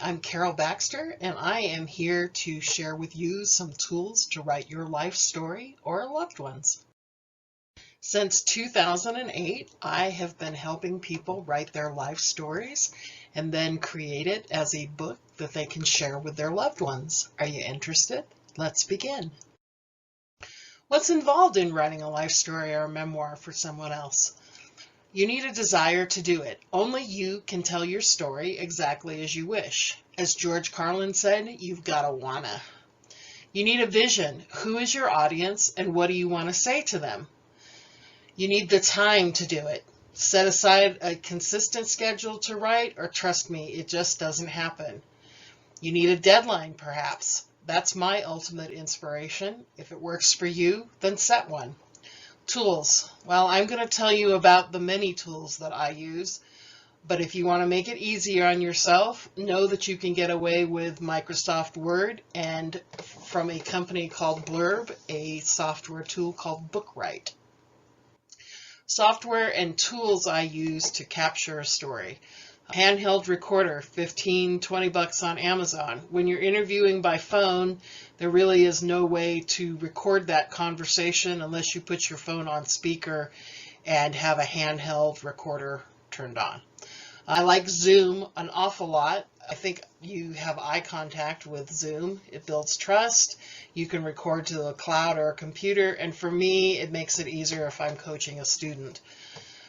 I'm Carol Baxter, and I am here to share with you some tools to write your life story or a loved one's. Since 2008, I have been helping people write their life stories and then create it as a book that they can share with their loved ones. Are you interested? Let's begin. What's involved in writing a life story or a memoir for someone else? You need a desire to do it. Only you can tell your story exactly as you wish. As George Carlin said, you've got to wanna. You need a vision. Who is your audience and what do you want to say to them? You need the time to do it. Set aside a consistent schedule to write, or trust me, it just doesn't happen. You need a deadline, perhaps. That's my ultimate inspiration. If it works for you, then set one. Tools. Well, I'm going to tell you about the many tools that I use, but if you want to make it easier on yourself, know that you can get away with Microsoft Word and from a company called ℸ𝕚𝕬, a software tool called BookWrite. Software and tools I use to capture a story. Handheld recorder, $15–20 on Amazon. When you're interviewing by phone, there really is no way to record that conversation unless you put your phone on speaker and have a handheld recorder turned on. I like Zoom an awful lot. I think you have eye contact with Zoom. It builds trust. You can record to a cloud or a computer, and for me, it makes it easier if I'm coaching a student.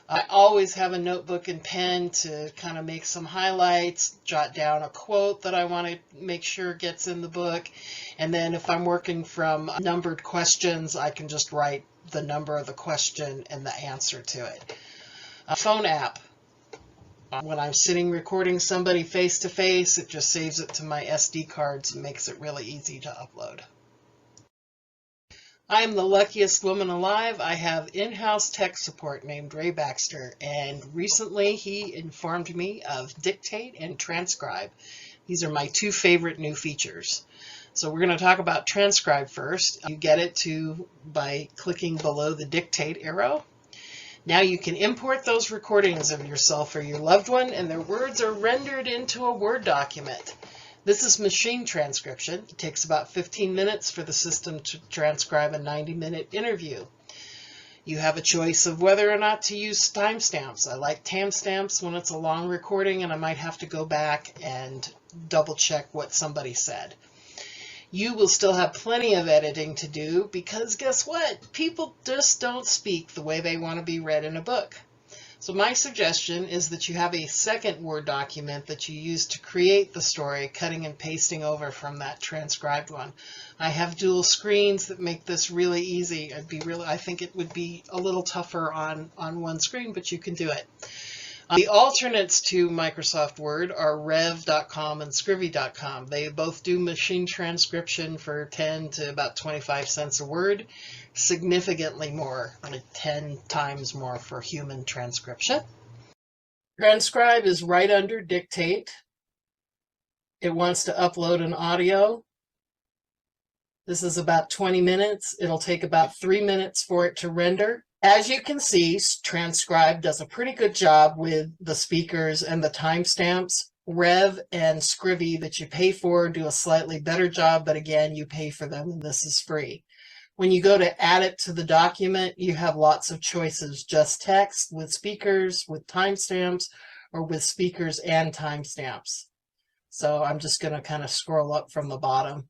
I always have a notebook and pen to kind of make some highlights, jot down a quote that I want to make sure gets in the book, and then if I'm working from numbered questions, I can just write the number of the question and the answer to it. A phone app. When I'm sitting recording somebody face to face, it just saves it to my SD cards and makes it really easy to upload. I am the luckiest woman alive. I have in-house tech support named Ray Baxter, and recently he informed me of Dictate and Transcribe. These are my two favorite new features. So we're going to talk about Transcribe first. You get it by clicking below the Dictate arrow. Now you can import those recordings of yourself or your loved one, and their words are rendered into a Word document. This is machine transcription. It takes about 15 minutes for the system to transcribe a 90-minute interview. You have a choice of whether or not to use timestamps. I like timestamps when it's a long recording and I might have to go back and double check what somebody said. You will still have plenty of editing to do because guess what? People just don't speak the way they want to be read in a book. So my suggestion is that you have a second Word document that you use to create the story, cutting and pasting over from that transcribed one. I have dual screens that make this really easy. I think it would be a little tougher on one screen, but you can do it. The alternates to Microsoft Word are rev.com and scrivy.com. They both do machine transcription for 10 to about 25 cents a word, significantly more, like 10 times more for human transcription. Transcribe is right under Dictate. It wants to upload an audio. This is about 20 minutes. It'll take about 3 minutes for it to render. As you can see, Transcribe does a pretty good job with the speakers and the timestamps. Rev and Scrivy that you pay for do a slightly better job, but again, you pay for them and this is free. When you go to add it to the document, you have lots of choices, just text, with speakers, with timestamps, or with speakers and timestamps. So I'm just going to kind of scroll up from the bottom.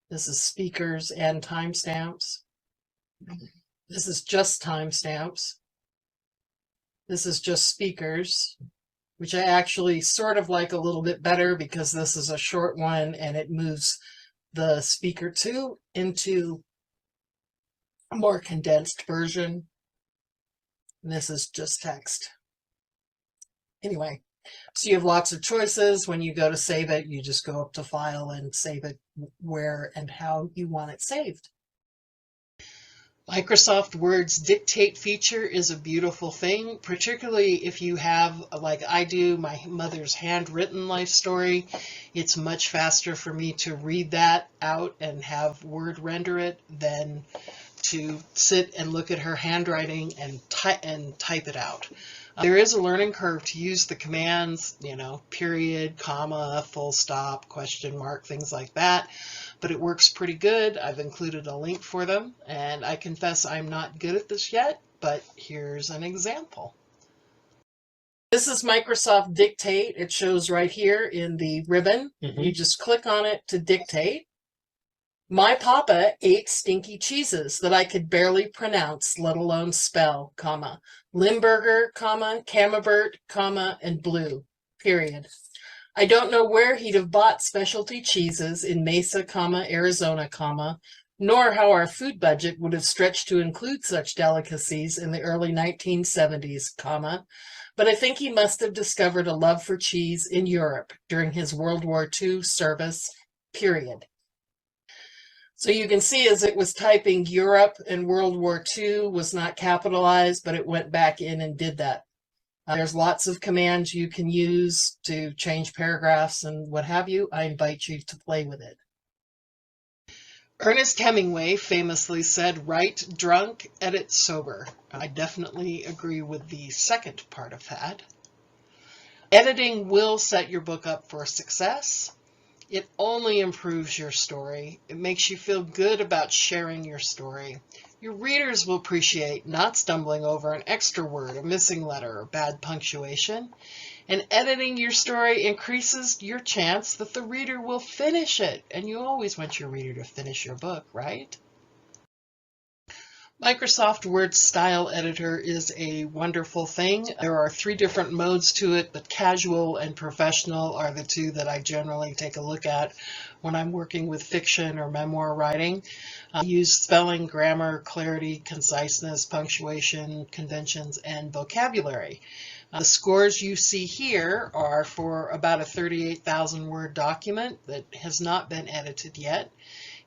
This is speakers and timestamps. This is just timestamps. This is just speakers, which I actually sort of like a little bit better because this is a short one and it moves the speaker 2 into a more condensed version. And this is just text. Anyway, so you have lots of choices. When you go to save it, you just go up to File and save it where and how you want it saved. Microsoft Word's Dictate feature is a beautiful thing, particularly if you have, like I do, my mother's handwritten life story. It's much faster for me to read that out and have Word render it than to sit and look at her handwriting and type it out. There is a learning curve to use the commands, period, comma, full stop, question mark, things like that, but it works pretty good. I've included a link for them, and I confess I'm not good at this yet, but here's an example. This is Microsoft Dictate. It shows right here in the ribbon. You just click on it to dictate. My papa ate stinky cheeses that I could barely pronounce, let alone spell, comma, Limburger, comma, Camembert, comma, and blue, period. I don't know where he'd have bought specialty cheeses in Mesa, comma, Arizona, comma, nor how our food budget would have stretched to include such delicacies in the early 1970s, comma, but I think he must have discovered a love for cheese in Europe during his World War II service, period. So you can see as it was typing Europe and World War II was not capitalized, but it went back in and did that. There's lots of commands you can use to change paragraphs and what have you. I invite you to play with it. Ernest Hemingway famously said, "Write drunk, edit sober." I definitely agree with the second part of that. Editing will set your book up for success. It only improves your story. It makes you feel good about sharing your story. Your readers will appreciate not stumbling over an extra word, a missing letter, or bad punctuation. And editing your story increases your chance that the reader will finish it. And you always want your reader to finish your book, right? Microsoft Word Style Editor is a wonderful thing. There are 3 different modes to it, but casual and professional are the 2 that I generally take a look at when I'm working with fiction or memoir writing. I use spelling, grammar, clarity, conciseness, punctuation, conventions, and vocabulary. The scores you see here are for about a 38,000 word document that has not been edited yet.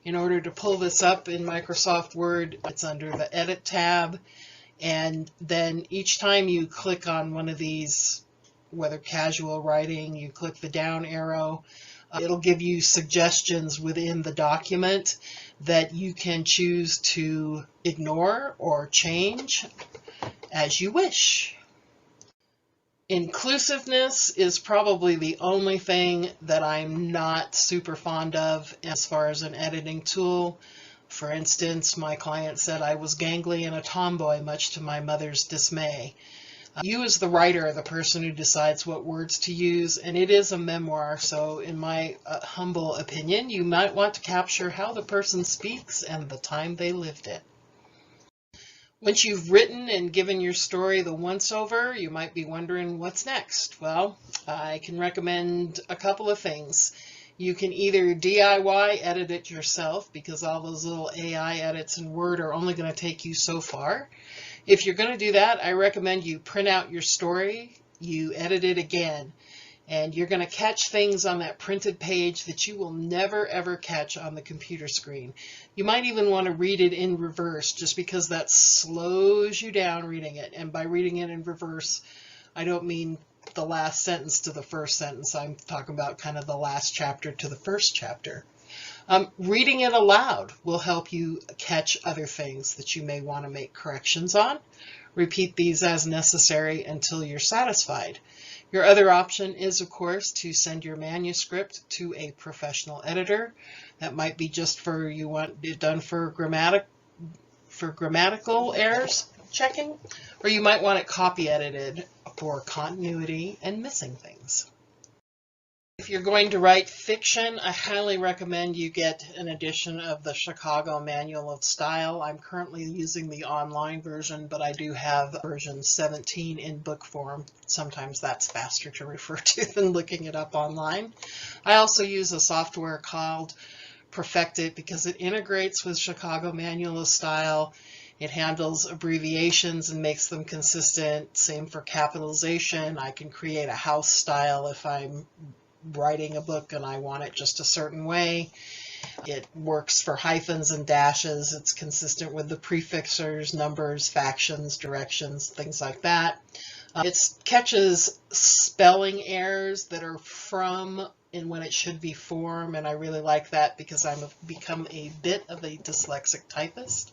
In order to pull this up in Microsoft Word, it's under the Edit tab, and then each time you click on one of these, whether casual writing, you click the down arrow, it'll give you suggestions within the document that you can choose to ignore or change as you wish. Inclusiveness is probably the only thing that I'm not super fond of as far as an editing tool. For instance, my client said I was gangly and a tomboy, much to my mother's dismay. You as the writer are the person who decides what words to use, and it is a memoir, so in my humble opinion, you might want to capture how the person speaks and the time they lived it. Once you've written and given your story the once-over, you might be wondering what's next. Well, I can recommend a couple of things. You can either DIY edit it yourself, because all those little AI edits in Word are only going to take you so far. If you're going to do that, I recommend you print out your story, you edit it again, and you're going to catch things on that printed page that you will never ever catch on the computer screen. You might even want to read it in reverse, just because that slows you down reading it. And by reading it in reverse, I don't mean the last sentence to the first sentence. I'm talking about kind of the last chapter to the first chapter. Reading it aloud will help you catch other things that you may want to make corrections on. Repeat these as necessary until you're satisfied. Your other option is, of course, to send your manuscript to a professional editor. That might be just for you want it done for grammatical errors checking, or you might want it copy edited for continuity and missing things. If you're going to write fiction, I highly recommend you get an edition of the Chicago Manual of Style. I'm currently using the online version, but I do have version 17 in book form. Sometimes that's faster to refer to than looking it up online. I also use a software called Perfect It because it integrates with Chicago Manual of Style. It handles abbreviations and makes them consistent. Same for capitalization. I can create a house style if I'm writing a book and I want it just a certain way. It works for hyphens and dashes. It's consistent with the prefixers, numbers, factions, directions, things like that. It catches spelling errors that are from and when it should be form, and I really like that because I've become a bit of a dyslexic typist.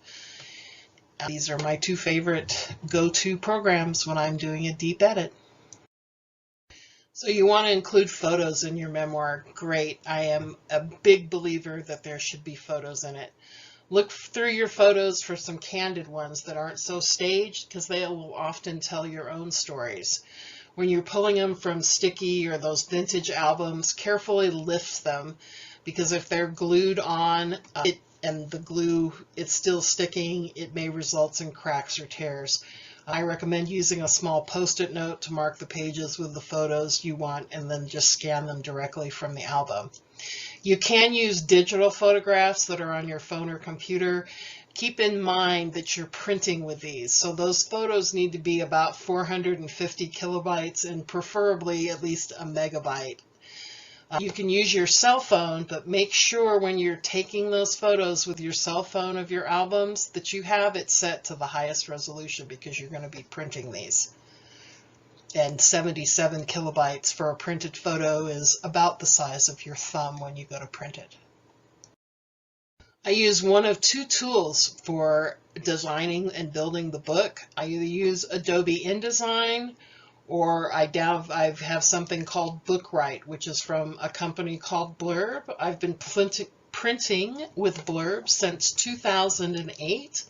These are my two favorite go-to programs when I'm doing a deep edit. So you want to include photos in your memoir. Great. I am a big believer that there should be photos in it. Look through your photos for some candid ones that aren't so staged, because they will often tell your own stories. When you're pulling them from sticky or those vintage albums, carefully lift them, because if they're glued on and the glue it's still sticking, it may result in cracks or tears. I recommend using a small post-it note to mark the pages with the photos you want and then just scan them directly from the album. You can use digital photographs that are on your phone or computer. Keep in mind that you're printing with these, so those photos need to be about 450 kilobytes and preferably at least a megabyte. You can use your cell phone, but make sure when you're taking those photos with your cell phone of your albums that you have it set to the highest resolution, because you're going to be printing these. And 77 kilobytes for a printed photo is about the size of your thumb when you go to print it. I use one of two tools for designing and building the book. I either use Adobe InDesign, or I have something called Bookright, which is from a company called Blurb. I've been printing with Blurb since 2008.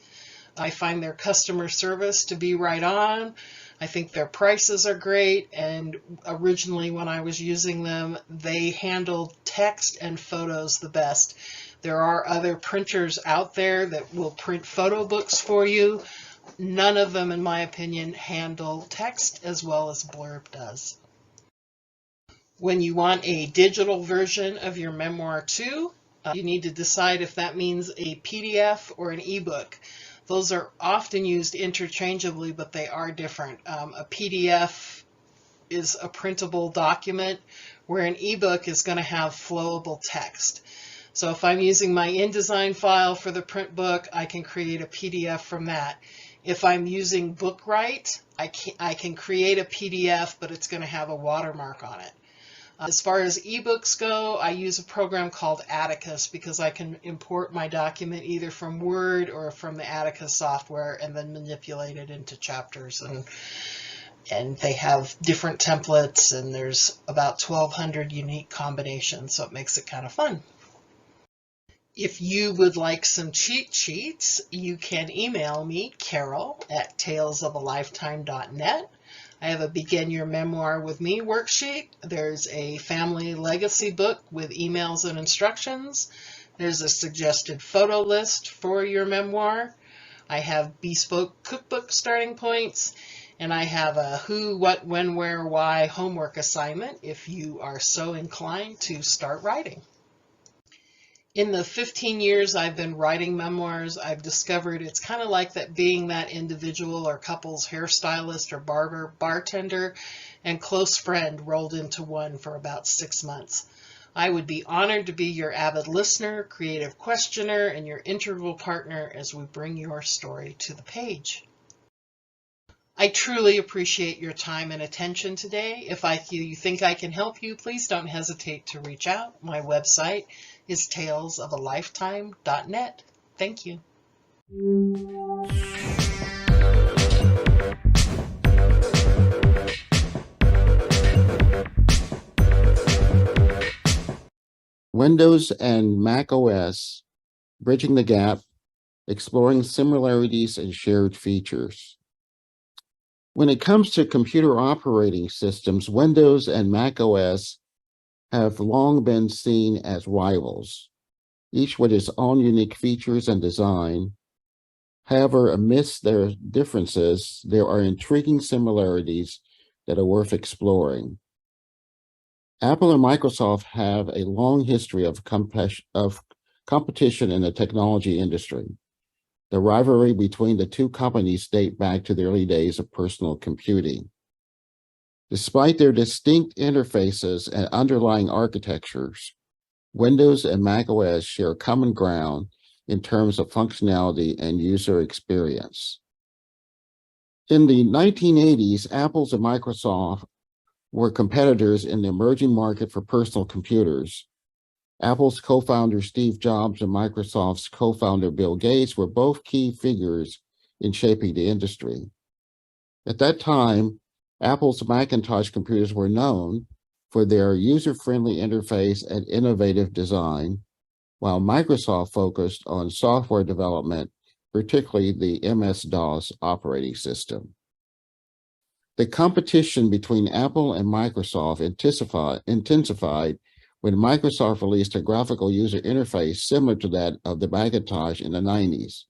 I find their customer service to be right on. I think their prices are great, and originally when I was using them, they handled text and photos the best. There are other printers out there that will print photo books for you. None of them, in my opinion, handle text as well as Blurb does. When you want a digital version of your memoir too, you need to decide if that means a PDF or an ebook. Those are often used interchangeably, but they are different. A PDF is a printable document, where an ebook is going to have flowable text. So if I'm using my InDesign file for the print book, I can create a PDF from that. If I'm using Bookright, I can create a PDF, but it's going to have a watermark on it. As far as ebooks go, I use a program called Atticus, because I can import my document either from Word or from the Atticus software and then manipulate it into chapters. And they have different templates, and there's about 1,200 unique combinations, so it makes it kind of fun. If you would like some cheat sheets, you can email me, Carol, at talesofalifetime.net. I have a Begin Your Memoir with Me worksheet. There's a family legacy book with emails and instructions. There's a suggested photo list for your memoir. I have bespoke cookbook starting points, and I have a who, what, when, where, why homework assignment if you are so inclined to start writing. In the 15 years I've been writing memoirs, I've discovered it's kind of like that being that individual or couple's hairstylist or barber, bartender, and close friend rolled into one for about 6 months. I would be honored to be your avid listener, creative questioner, and your interval partner as we bring your story to the page. I truly appreciate your time and attention today. If you think I can help you, please don't hesitate to reach out. My website is talesofalifetime.net. Thank you. Windows and Mac OS, Bridging the Gap, Exploring Similarities and Shared Features. When it comes to computer operating systems, Windows and Mac OS have long been seen as rivals, each with its own unique features and design. However, amidst their differences, there are intriguing similarities that are worth exploring. Apple and Microsoft have a long history of competition in the technology industry. The rivalry between the two companies date back to the early days of personal computing. Despite their distinct interfaces and underlying architectures, Windows and Mac OS share common ground in terms of functionality and user experience. In the 1980s, Apple's and Microsoft were competitors in the emerging market for personal computers. Apple's co-founder Steve Jobs and Microsoft's co-founder Bill Gates were both key figures in shaping the industry. At that time, Apple's Macintosh computers were known for their user-friendly interface and innovative design, while Microsoft focused on software development, particularly the MS-DOS operating system. The competition between Apple and Microsoft intensified when Microsoft released a graphical user interface similar to that of the Macintosh in the 90s.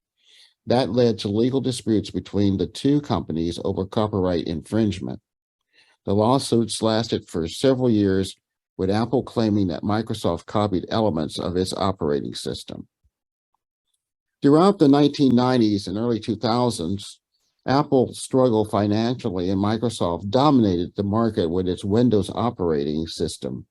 That led to legal disputes between the two companies over copyright infringement. The lawsuits lasted for several years, with Apple claiming that Microsoft copied elements of its operating system. Throughout the 1990s and early 2000s, Apple struggled financially and Microsoft dominated the market with its Windows operating system.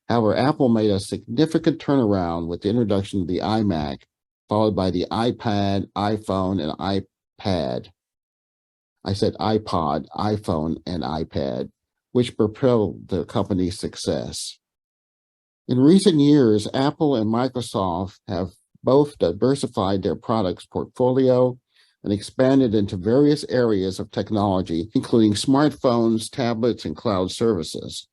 However, Apple made a significant turnaround with the introduction of the iMac, followed by the iPad, iPhone, and iPad. I said iPod, iPhone, and iPad, which propelled the company's success. In recent years, Apple and Microsoft have both diversified their products portfolio and expanded into various areas of technology, including smartphones, tablets, and cloud services.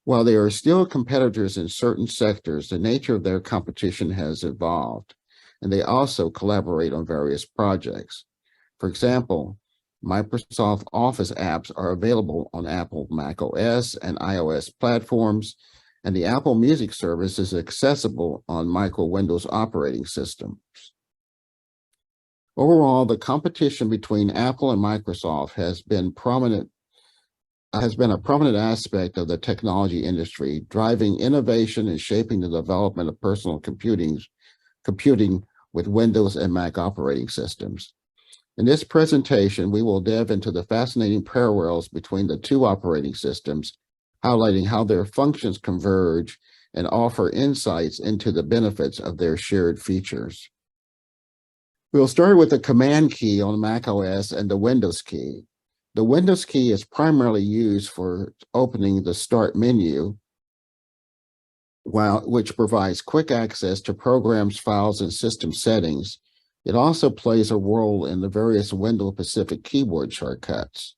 While they are still competitors in certain sectors, the nature of their competition has evolved, and they also collaborate on various projects. For example, Microsoft Office apps are available on Apple macOS and iOS platforms, and the Apple Music service is accessible on micro Windows operating systems. Overall, the competition between Apple and Microsoft has been a prominent aspect of the technology industry, driving innovation and shaping the development of personal computing with Windows and Mac operating systems. In this presentation, we will delve into the fascinating parallels between the two operating systems, highlighting how their functions converge and offer insights into the benefits of their shared features. We'll start with the Command key on macOS and the Windows key. The Windows key is primarily used for opening the Start menu, which provides quick access to programs, files, and system settings. It also plays a role in the various Windows-specific keyboard shortcuts.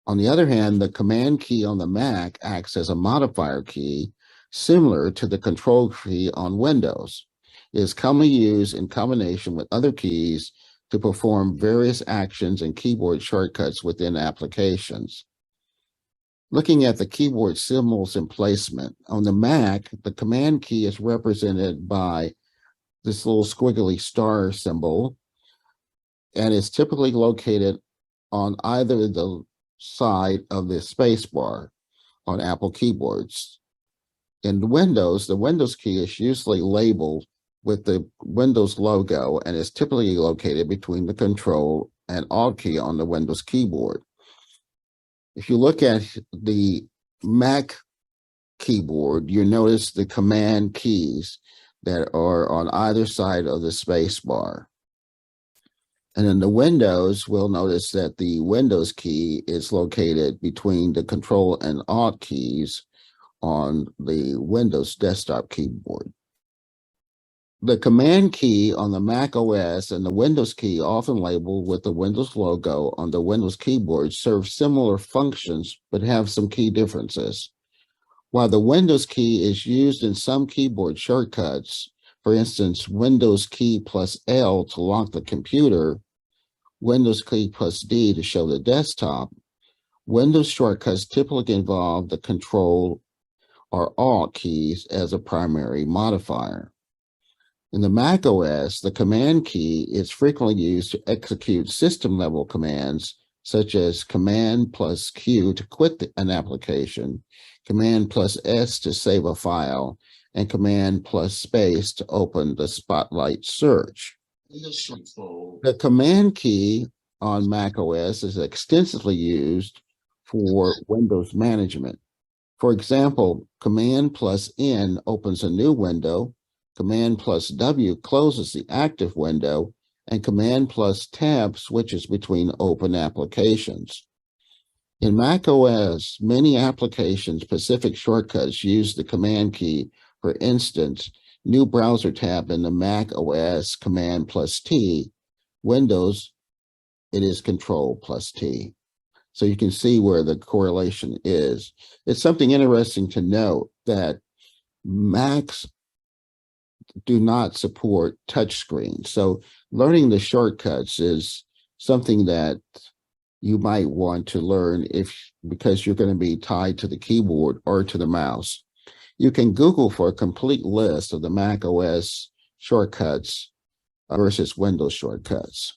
On the other hand, the Command key on the Mac acts as a modifier key, similar to the Control key on Windows. It is commonly used in combination with other keys to perform various actions and keyboard shortcuts within applications. Looking at the keyboard symbols and placement, on the Mac, the Command key is represented by this little squiggly star symbol, and is typically located on either the side of the space bar on Apple keyboards. In Windows, the Windows key is usually labeled with the Windows logo and is typically located between the Control and Alt key on the Windows keyboard. If you look at the Mac keyboard, you notice the Command keys that are on either side of the space bar. And in the Windows, we'll notice that the Windows key is located between the Control and Alt keys on the Windows desktop keyboard. The Command key on the Mac OS and the Windows key, often labeled with the Windows logo on the Windows keyboard, serve similar functions but have some key differences. While the Windows key is used in some keyboard shortcuts, for instance, Windows key plus L to lock the computer, Windows key plus D to show the desktop, Windows shortcuts typically involve the Control or Alt keys as a primary modifier. In the Mac OS, the Command key is frequently used to execute system-level commands, such as Command plus Q to quit an application, Command plus S to save a file, and Command plus space to open the Spotlight search. The Command key on Mac OS is extensively used for Windows management. For example, Command plus N opens a new window, Command plus W closes the active window, and Command plus Tab switches between open applications. In Mac OS, many application-specific shortcuts use the Command key. For instance, new browser tab in the Mac OS, Command plus T, Windows, it is Control plus T. So you can see where the correlation is. It's something interesting to note that Macs do not support touchscreens. So learning the shortcuts is something that you might want to learn because you're going to be tied to the keyboard or to the mouse. You can Google for a complete list of the Mac OS shortcuts versus Windows shortcuts.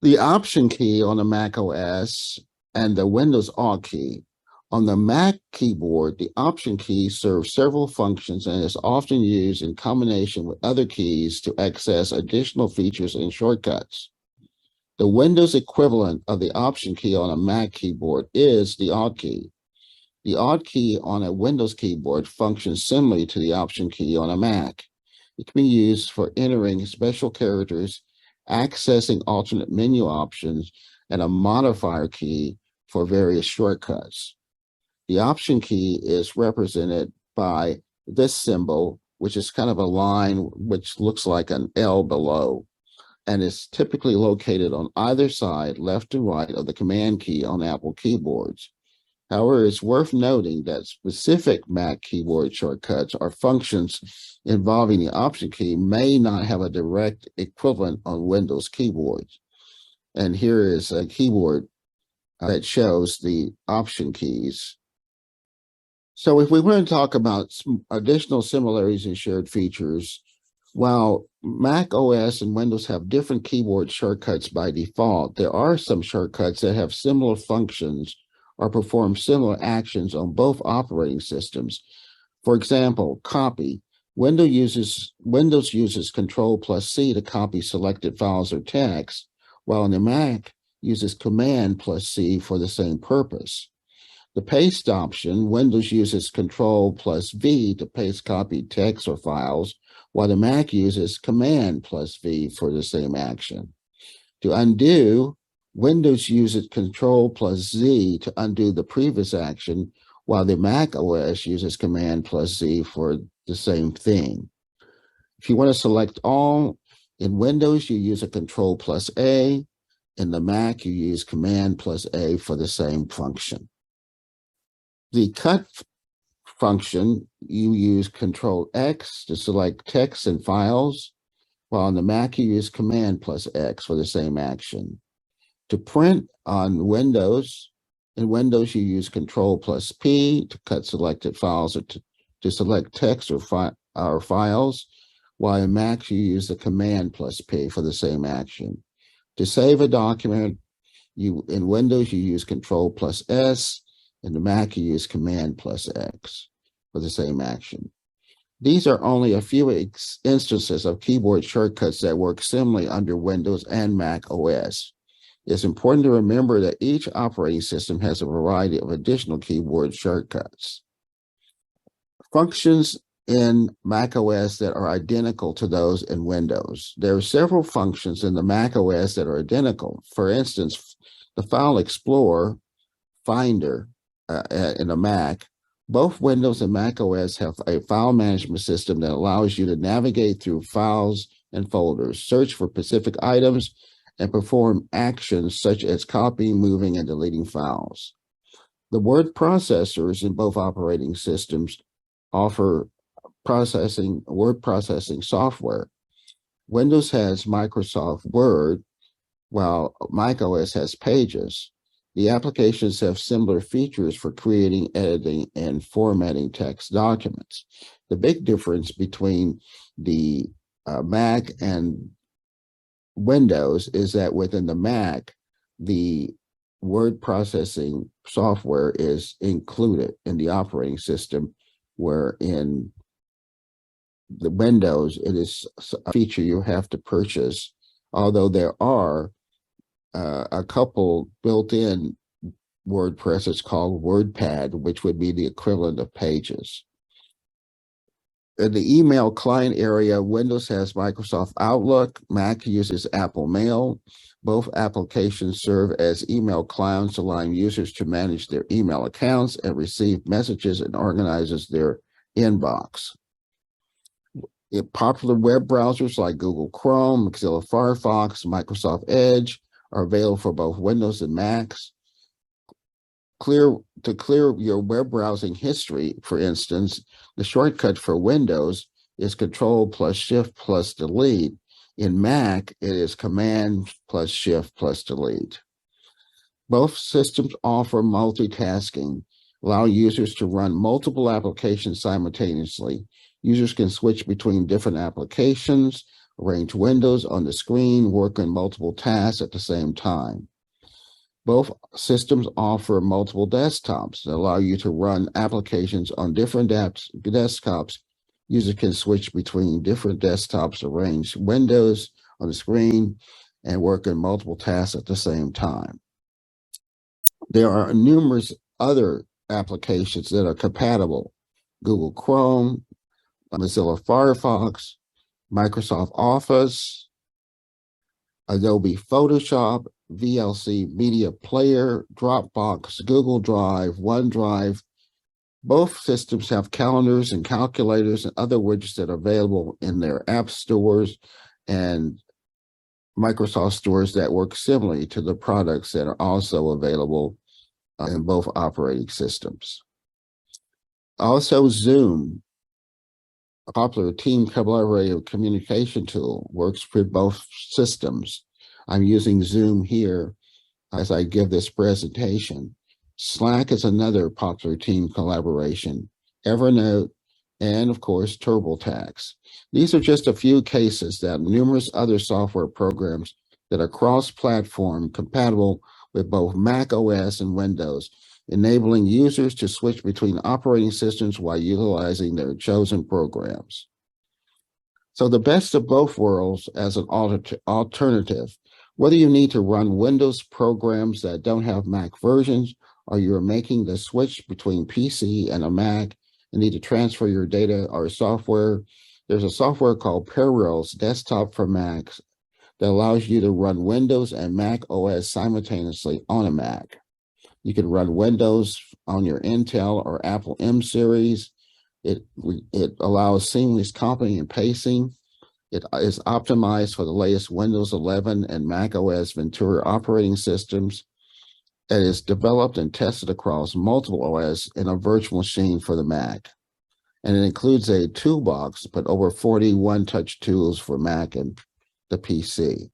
The Option key on the Mac OS and the Windows Alt key. On the Mac keyboard, the Option key serves several functions and is often used in combination with other keys to access additional features and shortcuts. The Windows equivalent of the Option key on a Mac keyboard is the Alt key. The Alt key on a Windows keyboard functions similarly to the Option key on a Mac. It can be used for entering special characters, accessing alternate menu options, and a modifier key for various shortcuts. The Option key is represented by this symbol, which is kind of a line which looks like an L below, and is typically located on either side, left and right, of the Command key on Apple keyboards. However, it's worth noting that specific Mac keyboard shortcuts or functions involving the Option key may not have a direct equivalent on Windows keyboards. And here is a keyboard that shows the Option keys. So if we want to talk about some additional similarities and shared features, while Mac OS and Windows have different keyboard shortcuts by default, there are some shortcuts that have similar functions or perform similar actions on both operating systems. For example, copy. Windows uses Control plus C to copy selected files or text, while in the Mac uses Command plus C for the same purpose. The paste option, Windows uses Control plus V to paste copied text or files, while the Mac uses Command plus V for the same action. To undo, Windows uses Control plus Z to undo the previous action, while the Mac OS uses Command plus Z for the same thing. If you want to select all, in Windows, you use a Control plus A. In the Mac, you use Command plus A for the same function. The cut function, you use Control X to select text and files, while on the Mac, you use Command plus X for the same action. To print on Windows, in Windows, you use Control plus P to cut selected files or to select text or files, while in Mac, you use the Command plus P for the same action. To save a document, in Windows, you use Control plus S. In the Mac, you use Command plus X for the same action. These are only a few instances of keyboard shortcuts that work similarly under Windows and Mac OS. It's important to remember that each operating system has a variety of additional keyboard shortcuts. Functions in Mac OS that are identical to those in Windows. There are several functions in the Mac OS that are identical. For instance, the File Explorer, Finder, in a Mac, both Windows and Mac OS have a file management system that allows you to navigate through files and folders, search for specific items, and perform actions such as copying, moving, and deleting files. The word processors in both operating systems offer word processing software. Windows has Microsoft Word, while Mac OS has Pages. The applications have similar features for creating, editing, and formatting text documents. The big difference between the Mac and Windows is that within the Mac, the word processing software is included in the operating system, where in the Windows, it is a feature you have to purchase, although there are a couple built-in word processors called WordPad, which would be the equivalent of Pages. In the email client area, Windows has Microsoft Outlook, Mac uses Apple Mail. Both applications serve as email clients, allowing users to manage their email accounts and receive messages and organizes their inbox. Popular web browsers like Google Chrome, Mozilla Firefox, Microsoft Edge are available for both Windows and Macs. To clear your web browsing history, for instance, the shortcut for Windows is Control plus Shift plus Delete. In Mac, it is Command plus Shift plus Delete. Both systems offer multitasking, allowing users to run multiple applications simultaneously. Users can switch between different applications, arrange windows on the screen, work on multiple tasks at the same time. Both systems offer multiple desktops that allow you to run applications on different desktops. Users can switch between different desktops, arrange windows on the screen, and work on multiple tasks at the same time. There are numerous other applications that are compatible: Google Chrome, Mozilla Firefox, Microsoft Office, Adobe Photoshop, VLC Media Player, Dropbox, Google Drive, OneDrive. Both systems have calendars and calculators and other widgets that are available in their app stores and Microsoft stores that work similarly to the products that are also available in both operating systems. Also, Zoom, a popular team collaborative communication tool, works for both systems. I'm using Zoom here as I give this presentation. Slack is another popular team collaboration, Evernote, and of course, TurboTax. These are just a few cases that numerous other software programs that are cross-platform compatible with both Mac OS and Windows, enabling users to switch between operating systems while utilizing their chosen programs. So the best of both worlds as an alternative, whether you need to run Windows programs that don't have Mac versions, or you're making the switch between PC and a Mac and need to transfer your data or software, there's a software called Parallels Desktop for Macs that allows you to run Windows and Mac OS simultaneously on a Mac. You can run Windows on your Intel or Apple M series. It allows seamless copying and pasting. It is optimized for the latest Windows 11 and Mac OS Ventura operating systems. It is developed and tested across multiple OS in a virtual machine for the Mac. And it includes a toolbox, but over 40 one-touch tools for Mac and the PC.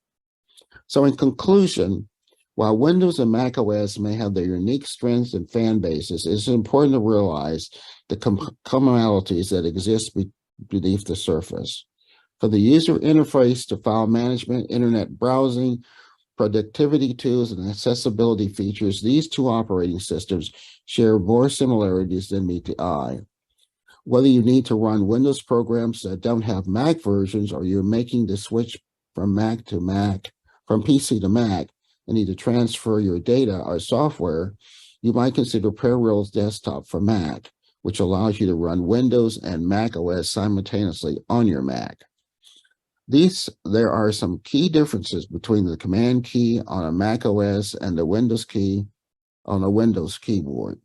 So in conclusion, while Windows and Mac OS may have their unique strengths and fan bases, it's important to realize the commonalities that exist beneath the surface. For the user interface to file management, internet browsing, productivity tools, and accessibility features, these two operating systems share more similarities than meet the eye. Whether you need to run Windows programs that don't have Mac versions, or you're making the switch from PC to Mac, and need to transfer your data or software, you might consider Parallels Desktop for Mac, which allows you to run Windows and Mac OS simultaneously on your Mac. There are some key differences between the Command key on a Mac OS and the Windows key on a Windows keyboard.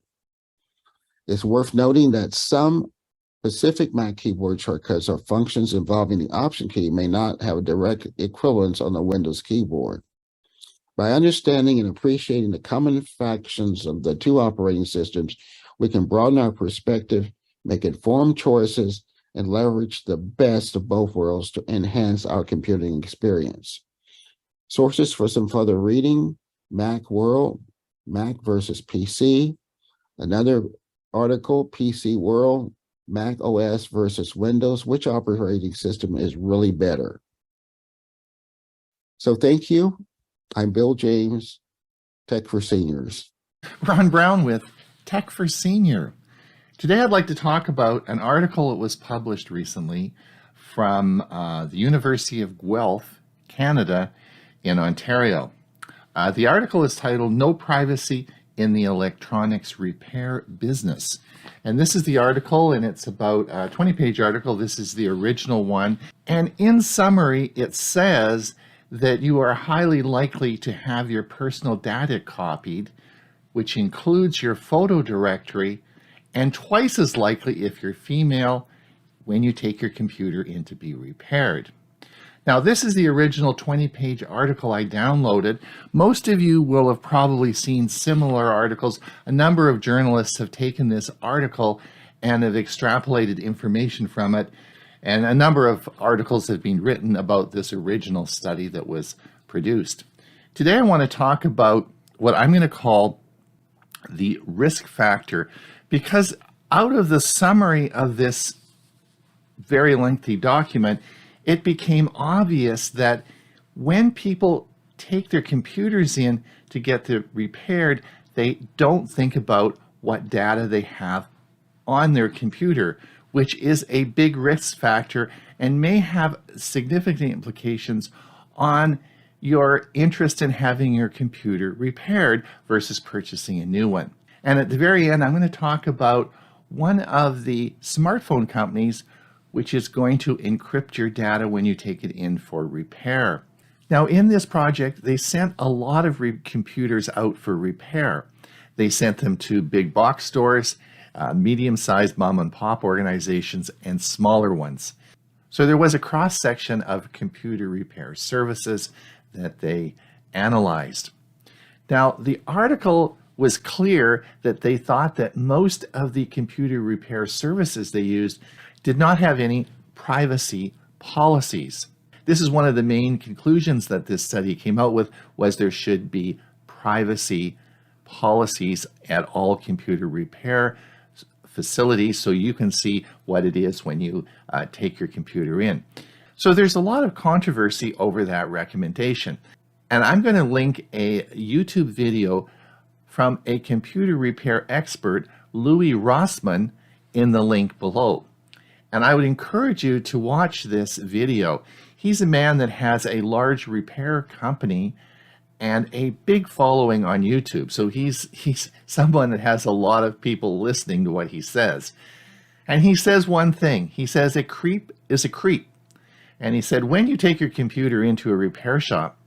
It's worth noting that some specific Mac keyboard shortcuts or functions involving the Option key may not have a direct equivalence on the Windows keyboard. By understanding and appreciating the common factions of the two operating systems, we can broaden our perspective, make informed choices, and leverage the best of both worlds to enhance our computing experience. Sources for some further reading: Mac World, Mac versus PC. Another article, PC World, Mac OS versus Windows. Which operating system is really better? So thank you. I'm Bill James, Tech for Seniors. Ron Brown with Tech for Senior. Today I'd like to talk about an article that was published recently from the University of Guelph, Canada, in Ontario. The article is titled "No Privacy in the Electronics Repair Business." And this is the article, and it's about a 20-page article. This is the original one. And in summary, it says that you are highly likely to have your personal data copied, which includes your photo directory, and twice as likely if you're female when you take your computer in to be repaired. Now, this is the original 20-page article I downloaded. Most of you will have probably seen similar articles. A number of journalists have taken this article and have extrapolated information from it, and a number of articles have been written about this original study that was produced. Today I want to talk about what I'm going to call the risk factor, because out of the summary of this very lengthy document, it became obvious that when people take their computers in to get them repaired, they don't think about what data they have on their computer, which is a big risk factor and may have significant implications on your interest in having your computer repaired versus purchasing a new one. And at the very end, I'm going to talk about one of the smartphone companies which is going to encrypt your data when you take it in for repair. Now, in this project, they sent a lot of computers out for repair. They sent them to big box stores, medium-sized mom and pop organizations, and smaller ones. So there was a cross-section of computer repair services that they analyzed. Now, the article was clear that they thought that most of the computer repair services they used did not have any privacy policies. This is one of the main conclusions that this study came out with, was there should be privacy policies at all computer repair facilities so you can see what it is when you take your computer in. So there's a lot of controversy over that recommendation. And I'm going to link a YouTube video from a computer repair expert, Louis Rossmann, in the link below. And I would encourage you to watch this video. He's a man that has a large repair company and a big following on YouTube. So he's someone that has a lot of people listening to what he says. And he says one thing. He says a creep is a creep. And he said, when you take your computer into a repair shop,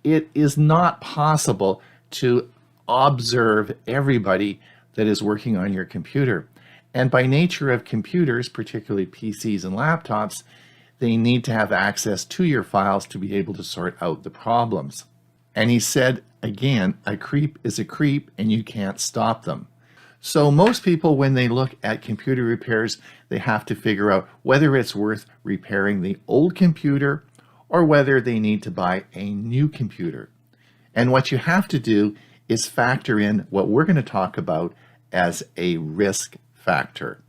it is not possible to observe everybody that is working on your computer. And by nature of computers, particularly PCs and laptops, they need to have access to your files to be able to sort out the problems. And he said, again, a creep is a creep and you can't stop them. So most people, when they look at computer repairs, they have to figure out whether it's worth repairing the old computer or whether they need to buy a new computer. And what you have to do is factor in what we're going to talk about as a risk factor.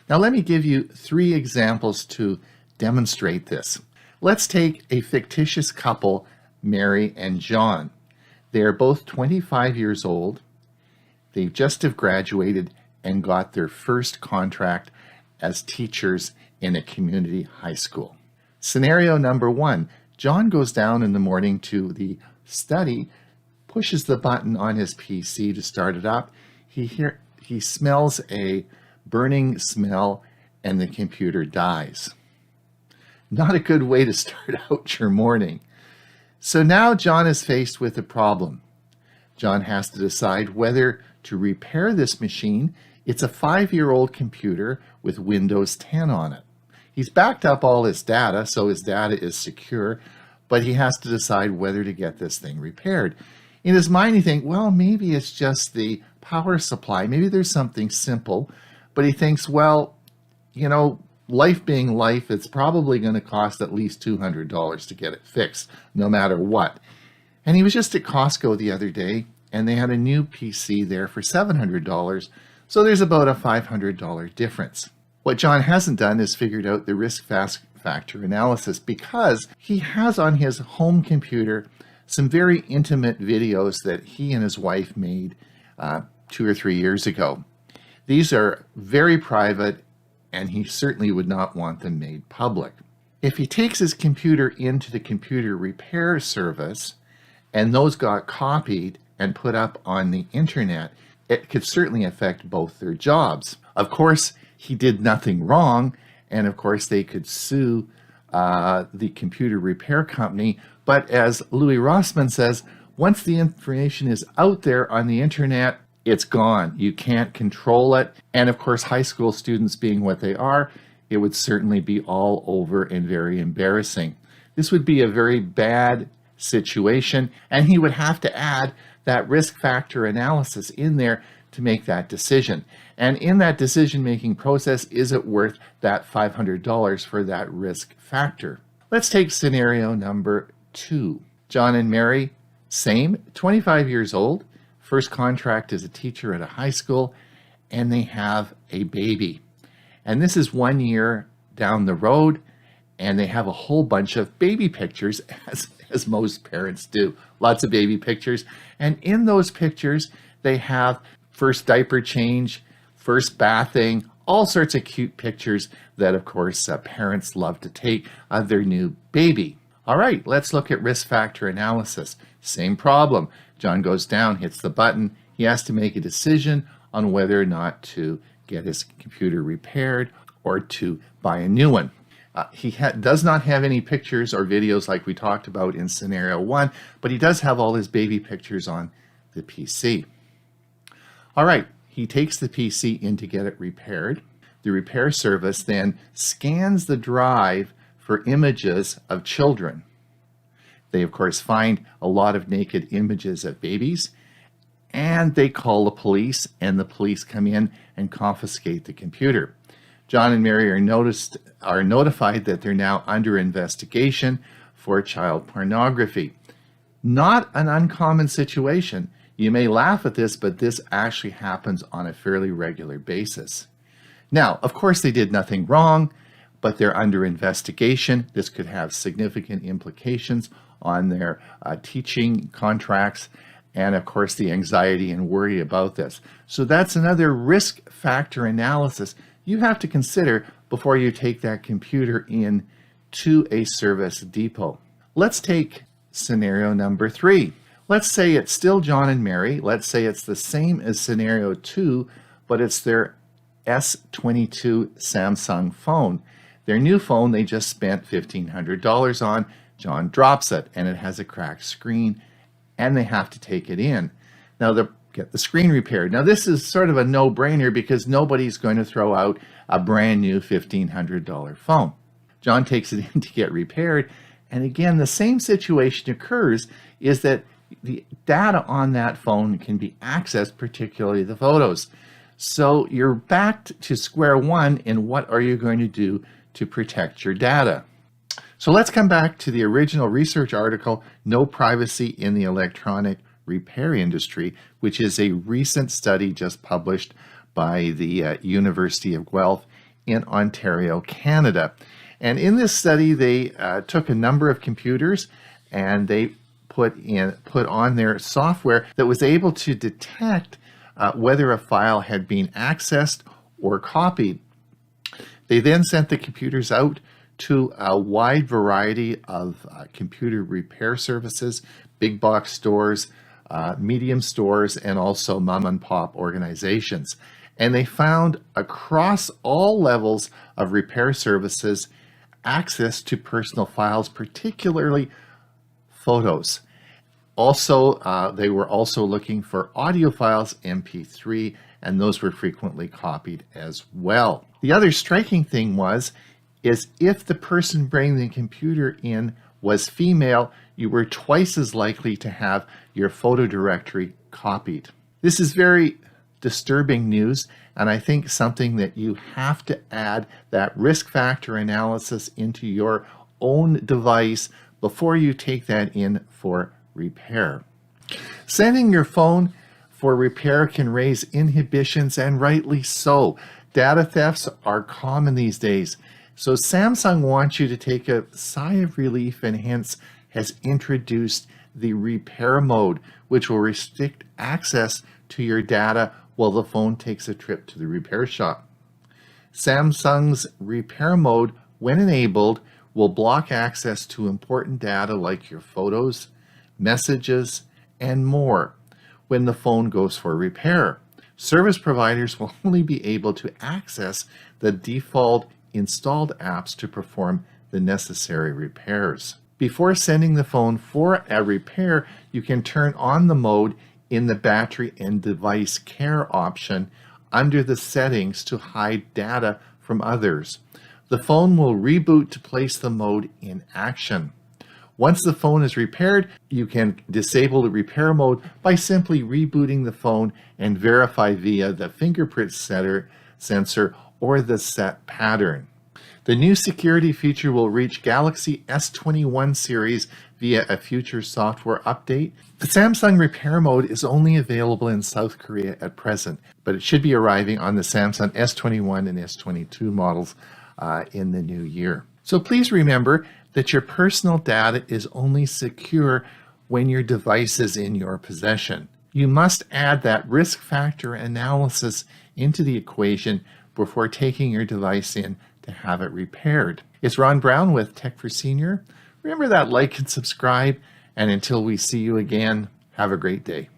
Now let me give you 3 examples to demonstrate this. Let's take a fictitious couple, Mary and John. They are both 25 years old. They just have graduated and got their first contract as teachers in a community high school. Scenario number 1, John goes down in the morning to the study, pushes the button on his PC to start it up. He smells a burning smell and the computer dies. Not a good way to start out your morning. So now John is faced with a problem. John has to decide whether to repair this machine. It's a 5-year-old computer with Windows 10 on it. He's backed up all his data, so his data is secure, but he has to decide whether to get this thing repaired. In his mind, he thinks, well, maybe it's just the power supply. Maybe there's something simple, but he thinks, well, you know, life being life, it's probably going to cost at least $200 to get it fixed, no matter what. And he was just at Costco the other day, and they had a new PC there for $700, so there's about a $500 difference. What John hasn't done is figured out the risk factor analysis, because he has on his home computer some very intimate videos that he and his wife made 2 or 3 years ago. These are very private, and he certainly would not want them made public. If he takes his computer into the computer repair service, and those got copied and put up on the internet, it could certainly affect both their jobs. Of course, he did nothing wrong, and of course they could sue the computer repair company. But as Louis Rossmann says, once the information is out there on the internet, it's gone. You can't control it. And of course, high school students being what they are, it would certainly be all over and very embarrassing. This would be a very bad situation, and he would have to add that risk factor analysis in there to make that decision. And in that decision-making process, is it worth that $500 for that risk factor? Let's take scenario number 2. John and Mary, same, 25 years old, first contract as a teacher at a high school, and they have a baby. And this is 1 year down the road, and they have a whole bunch of baby pictures, as most parents do. Lots of baby pictures. And in those pictures, they have first diaper change, first bathing, all sorts of cute pictures that, of course, parents love to take of their new baby. All right, let's look at risk factor analysis. Same problem. John goes down, hits the button. He has to make a decision on whether or not to get his computer repaired or to buy a new one. He does not have any pictures or videos like we talked about in scenario 1, but he does have all his baby pictures on the PC. All right, he takes the PC in to get it repaired. The repair service then scans the drive for images of children. They, of course, find a lot of naked images of babies, and they call the police, and the police come in and confiscate the computer. John and Mary are notified that they're now under investigation for child pornography. Not an uncommon situation. You may laugh at this, but this actually happens on a fairly regular basis. Now, of course, they did nothing wrong, but they're under investigation. This could have significant implications on their teaching contracts and, of course, the anxiety and worry about this. So that's another risk factor analysis you have to consider before you take that computer in to a service depot. Let's take scenario number 3. Let's say it's still John and Mary. Let's say it's the same as scenario 2, but it's their S22 Samsung phone. Their new phone they just spent $1,500 on. John drops it and it has a cracked screen and they have to take it in. Now they'll get the screen repaired. Now this is sort of a no-brainer because nobody's going to throw out a brand new $1,500 phone. John takes it in to get repaired, and again the same situation occurs, is that the data on that phone can be accessed, particularly the photos. So you're back to square one in what are you going to do to protect your data. So let's come back to the original research article, No Privacy in the Electronic Repair Industry, which is a recent study just published by the University of Guelph in Ontario, Canada. And in this study, they took a number of computers and they put on their software that was able to detect whether a file had been accessed or copied. They then sent the computers out to a wide variety of computer repair services, big box stores, medium stores, and also mom and pop organizations. And they found across all levels of repair services access to personal files, particularly photos. Also, they were also looking for audio files, MP3, and those were frequently copied as well. The other striking thing is if the person bringing the computer in was female, you were twice as likely to have your photo directory copied. This is very disturbing news, and I think something that you have to add that risk factor analysis into your own device before you take that in for repair. Sending your phone for repair can raise inhibitions, and rightly so. Data thefts are common these days. So Samsung wants you to take a sigh of relief and hence has introduced the repair mode, which will restrict access to your data while the phone takes a trip to the repair shop. Samsung's repair mode, when enabled, will block access to important data like your photos, messages, and more when the phone goes for repair. Service providers will only be able to access the default installed apps to perform the necessary repairs. Before sending the phone for a repair, you can turn on the mode in the battery and device care option under the settings to hide data from others. The phone will reboot to place the mode in action. Once the phone is repaired, you can disable the repair mode by simply rebooting the phone and verify via the fingerprint sensor or the set pattern. The new security feature will reach Galaxy S21 series via a future software update. The Samsung repair mode is only available in South Korea at present, but it should be arriving on the Samsung S21 and S22 models in the new year. So please remember that your personal data is only secure when your device is in your possession. You must add that risk factor analysis into the equation before taking your device in to have it repaired. It's Ron Brown with Tech for Senior. Remember that like and subscribe, and until we see you again, have a great day.